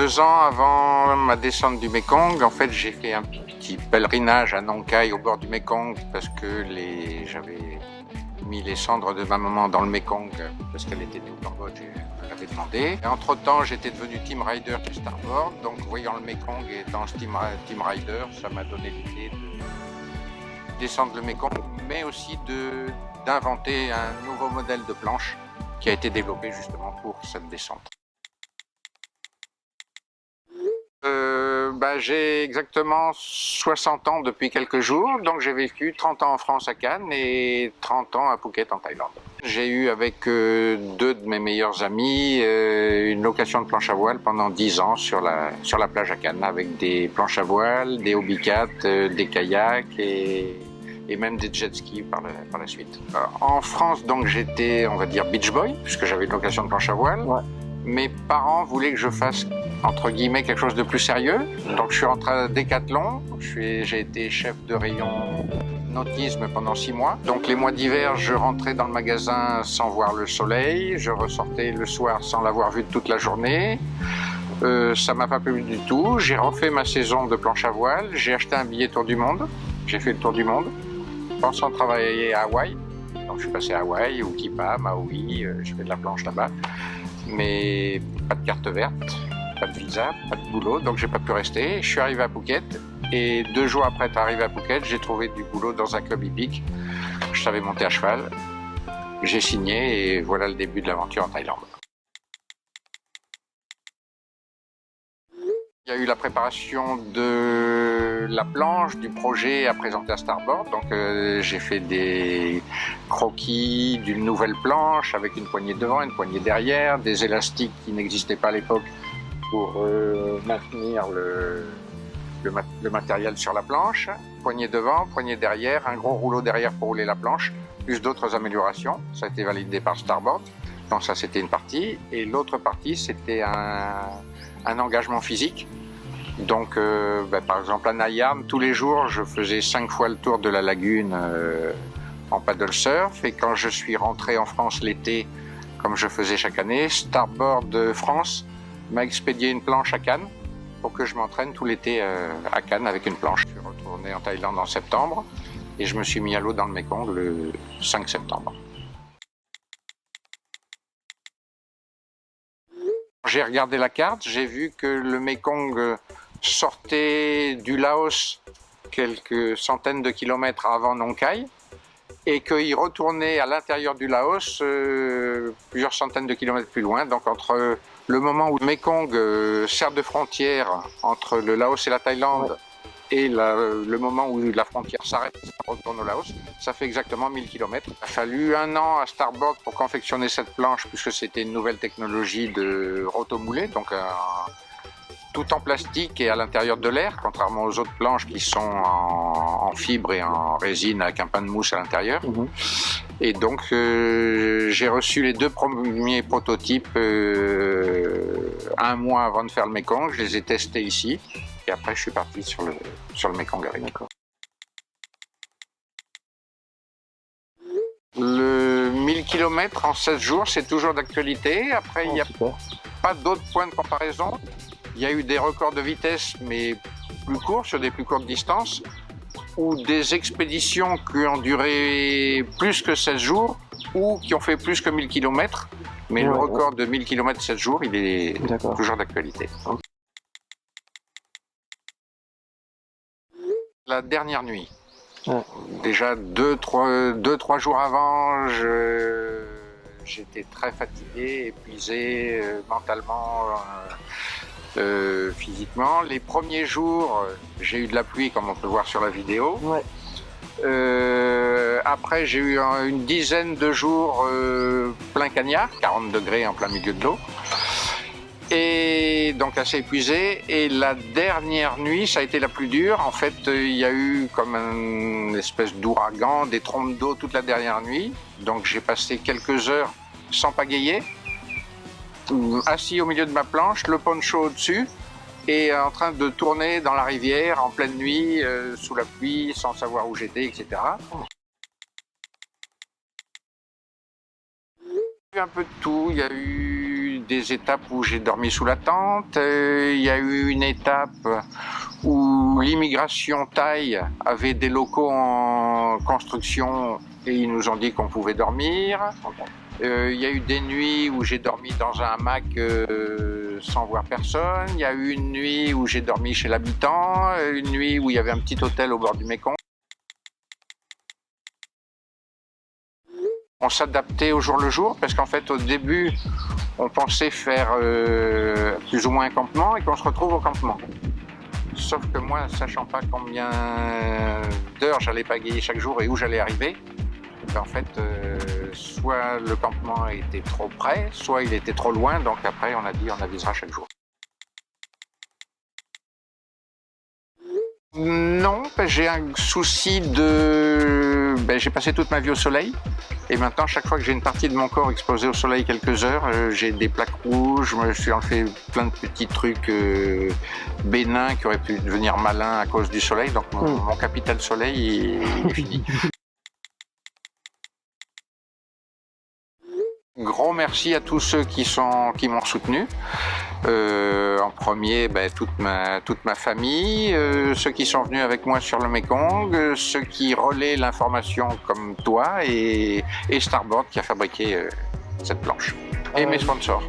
2 ans avant ma descente du Mékong, en fait, j'ai fait un petit pèlerinage à Nong Khai au bord du Mékong parce que j'avais mis les cendres de ma maman dans le Mékong parce qu'elle était au Cambodge et elle l'avait demandé. Entre-temps, j'étais devenu team rider du Starboard, donc voyant le Mékong et dans ce team rider, ça m'a donné l'idée de descendre le Mékong, mais aussi d'inventer un nouveau modèle de planche qui a été développé justement pour cette descente. J'ai exactement 60 ans depuis quelques jours, donc j'ai vécu 30 ans en France à Cannes et 30 ans à Phuket en Thaïlande. J'ai eu avec 2 de mes meilleurs amis une location de planche à voile pendant 10 ans sur la plage à Cannes avec des planches à voile, des hobbycats, des kayaks et même des jet skis par la suite. En France, donc j'étais, on va dire, beach boy, puisque j'avais une location de planche à voile. Ouais. Mes parents voulaient que je fasse, entre guillemets, quelque chose de plus sérieux. Donc je suis rentré à Decathlon, j'ai été chef de rayon nautisme pendant 6 mois. Donc les mois d'hiver, je rentrais dans le magasin sans voir le soleil, je ressortais le soir sans l'avoir vu toute la journée. Ça m'a pas plu du tout. J'ai refait ma saison de planche à voile, j'ai acheté un billet tour du monde, j'ai fait le tour du monde, pensant travailler à Hawaï. Donc je suis passé à Hawaï, Ukipa, Maui, j'ai fait de la planche là-bas. Mais pas de carte verte, pas de visa, pas de boulot, donc j'ai pas pu rester. Je suis arrivé à Phuket et 2 jours après être arrivé à Phuket, j'ai trouvé du boulot dans un club hippique. Je savais monter à cheval, j'ai signé et voilà le début de l'aventure en Thaïlande. Il y a eu la préparation de la planche, du projet à présenter à Starboard. Donc j'ai fait des croquis d'une nouvelle planche avec une poignée devant, une poignée derrière, des élastiques qui n'existaient pas à l'époque pour maintenir le matériel sur la planche. Poignée devant, poignée derrière, un gros rouleau derrière pour rouler la planche, plus d'autres améliorations. Ça a été validé par Starboard. Donc ça c'était une partie. Et l'autre partie c'était un engagement physique. Donc par exemple à Nai Yarn, tous les jours je faisais 5 fois le tour de la lagune en paddle surf, et quand je suis rentré en France l'été, comme je faisais chaque année, Starboard France m'a expédié une planche à Cannes pour que je m'entraîne tout l'été à Cannes avec une planche. Je suis retourné en Thaïlande en septembre et je me suis mis à l'eau dans le Mékong le 5 septembre. J'ai regardé la carte, j'ai vu que le Mékong sortait du Laos quelques centaines de kilomètres avant Nong Khai et qu'il retournait à l'intérieur du Laos plusieurs centaines de kilomètres plus loin. Donc entre le moment où le Mékong sert de frontière entre le Laos et la Thaïlande et le moment où la frontière s'arrête, ça retourne au Laos, ça fait exactement 1000 km. Il a fallu 1 an à Starboard pour confectionner cette planche, puisque c'était une nouvelle technologie de rotomoulé, donc tout en plastique et à l'intérieur de l'air, contrairement aux autres planches qui sont en fibre et en résine avec un pain de mousse à l'intérieur. Et donc j'ai reçu les 2 premiers prototypes 1 mois avant de faire le Mékong, je les ai testés ici. Et après, je suis parti sur le Mékong avec. Le 1000 km en 16 jours, c'est toujours d'actualité. Après, il n'y a pas d'autres points de comparaison. Il y a eu des records de vitesse, mais plus courts, sur des plus courtes distances, ou des expéditions qui ont duré plus que 16 jours, ou qui ont fait plus que 1000 km. Mais le record de 1000 km 7 jours, il est toujours d'actualité. La dernière nuit. Déjà 2-3 jours avant, j'étais très fatigué, épuisé mentalement, physiquement. Les premiers jours, j'ai eu de la pluie comme on peut voir sur la vidéo. Après, j'ai eu une dizaine de jours plein cagnard, 40 degrés en plein milieu de l'eau. Et donc assez épuisé. Et la dernière nuit, ça a été la plus dure. En fait, il y a eu comme une espèce d'ouragan, des trompes d'eau toute la dernière nuit. Donc j'ai passé quelques heures sans pagayer, assis au milieu de ma planche, le poncho au-dessus, et en train de tourner dans la rivière en pleine nuit, sous la pluie, sans savoir où j'étais, etc. Il y a eu un peu de tout. Il y a eu des étapes où j'ai dormi sous la tente, il y a eu une étape où l'immigration thaï avait des locaux en construction et ils nous ont dit qu'on pouvait dormir. Il y a eu des nuits où j'ai dormi dans un hamac sans voir personne. Il y a eu une nuit où j'ai dormi chez l'habitant, une nuit où il y avait un petit hôtel au bord du Mékong. On s'adaptait au jour le jour parce qu'en fait au début on pensait faire plus ou moins un campement et qu'on se retrouve au campement. Sauf que moi, sachant pas combien d'heures j'allais pagayer chaque jour et où j'allais arriver, en fait, soit le campement était trop près, soit il était trop loin, donc après on a dit on avisera chaque jour. Non, j'ai un souci de... j'ai passé toute ma vie au soleil et maintenant chaque fois que j'ai une partie de mon corps exposée au soleil quelques heures, j'ai des plaques rouges, je me suis fait plein de petits trucs bénins qui auraient pu devenir malins à cause du soleil, donc mon capital soleil est fini. Gros merci à tous ceux qui m'ont soutenu. En premier, toute ma famille, ceux qui sont venus avec moi sur le Mékong, ceux qui relaient l'information comme toi et Starboard qui a fabriqué cette planche. Et mes sponsors.